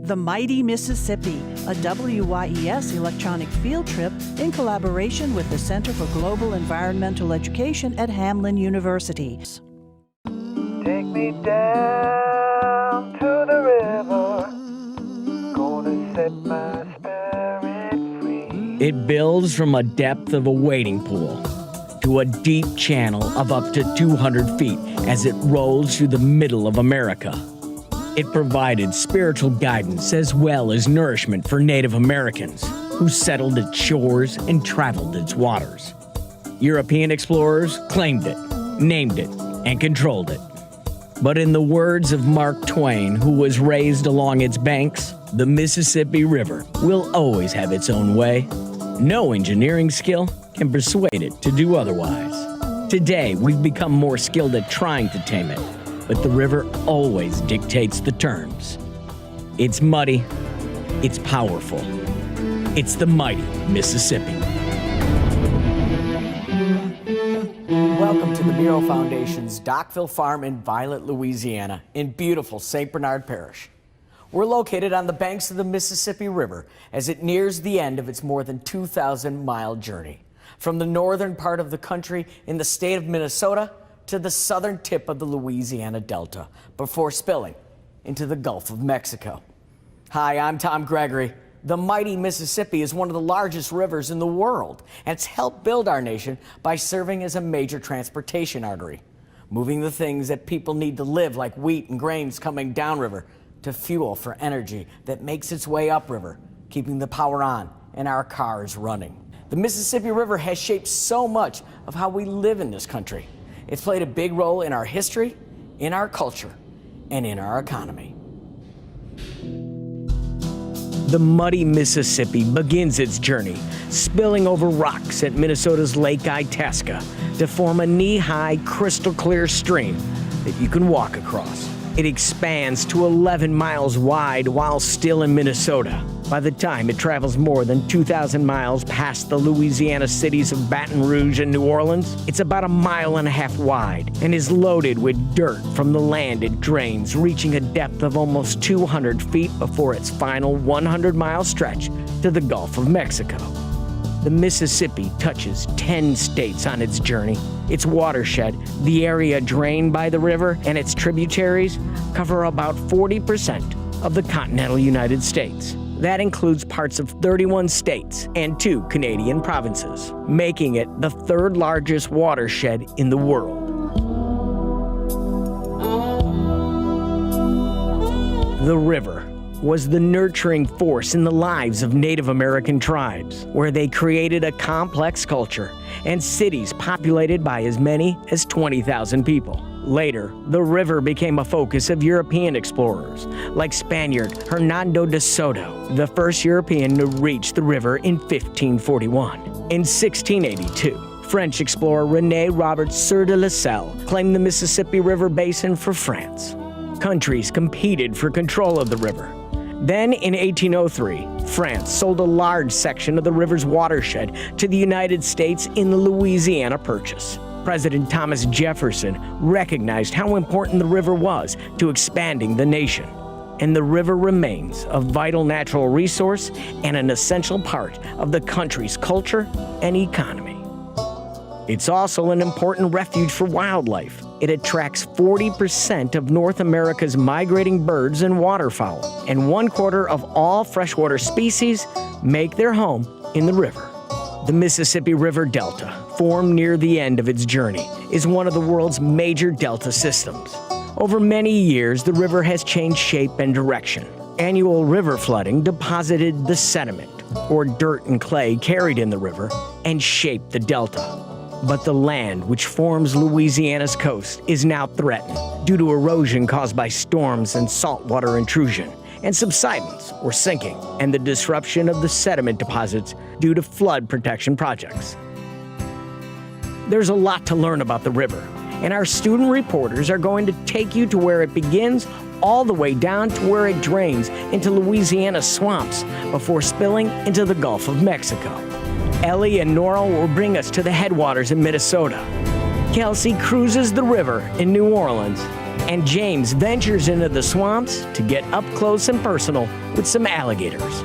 The Mighty Mississippi, a WYES electronic field trip in collaboration with the Center for Global Environmental Education at Hamline University. Take me down to the river, gonna set my spirit free. It builds from a depth of a wading pool to a deep channel of up to 200 feet as it rolls through the middle of America. It provided spiritual guidance as well as nourishment for Native Americans who settled its shores and traveled its waters. European explorers claimed it, named it, and controlled it. But in the words of Mark Twain, who was raised along its banks, the Mississippi River will always have its own way. No engineering skill can persuade it to do otherwise. Today, we've become more skilled at trying to tame it, but the river always dictates the terms. It's muddy, it's powerful. It's the mighty Mississippi. Welcome to the Bureau Foundation's Dockville Farm in Violet, Louisiana, in beautiful St. Bernard Parish. We're located on the banks of the Mississippi River as it nears the end of its more than 2,000-mile journey, from the northern part of the country in the state of Minnesota to the southern tip of the Louisiana Delta, before spilling into the Gulf of Mexico. Hi, I'm Tom Gregory. The mighty Mississippi is one of the largest rivers in the world, and it's helped build our nation by serving as a major transportation artery, moving the things that people need to live, like wheat and grains coming downriver, to fuel for energy that makes its way upriver, keeping the power on and our cars running. The Mississippi River has shaped so much of how we live in this country. It's played a big role in our history, in our culture, and in our economy. The muddy Mississippi begins its journey, spilling over rocks at Minnesota's Lake Itasca to form a knee-high, crystal-clear stream that you can walk across. It expands to 11 miles wide while still in Minnesota. By the time it travels more than 2,000 miles past the Louisiana cities of Baton Rouge and New Orleans, it's about 1.5 miles wide and is loaded with dirt from the land it drains, reaching a depth of almost 200 feet before its final 100-mile stretch to the Gulf of Mexico. The Mississippi touches 10 states on its journey. Its watershed, the area drained by the river, and its tributaries cover about 40% of the continental United States. That includes parts of 31 states and 2 Canadian provinces, making it the third largest watershed in the world. The river was the nurturing force in the lives of Native American tribes, where they created a complex culture and cities populated by as many as 20,000 people. Later, the river became a focus of European explorers, like Spaniard Hernando de Soto, the first European to reach the river in 1541. In 1682, French explorer René Robert Sieur de la Salle claimed the Mississippi River basin for France. Countries competed for control of the river. Then, in 1803, France sold a large section of the river's watershed to the United States in the Louisiana Purchase. President Thomas Jefferson recognized how important the river was to expanding the nation, and the river remains a vital natural resource and an essential part of the country's culture and economy. It's also an important refuge for wildlife. It attracts 40% of North America's migrating birds and waterfowl, and 1/4 of all freshwater species make their home in the river. The Mississippi River Delta, formed near the end of its journey, is one of the world's major delta systems. Over many years, the river has changed shape and direction. Annual river flooding deposited the sediment, or dirt and clay carried in the river, and shaped the delta. But the land which forms Louisiana's coast is now threatened due to erosion caused by storms and saltwater intrusion, and subsidence or sinking, and the disruption of the sediment deposits due to flood protection projects. There's a lot to learn about the river, and our student reporters are going to take you to where it begins all the way down to where it drains into Louisiana's swamps before spilling into the Gulf of Mexico. Ellie and Nora will bring us to the headwaters in Minnesota. Kelsey cruises the river in New Orleans. and James ventures into the swamps to get up close and personal with some alligators.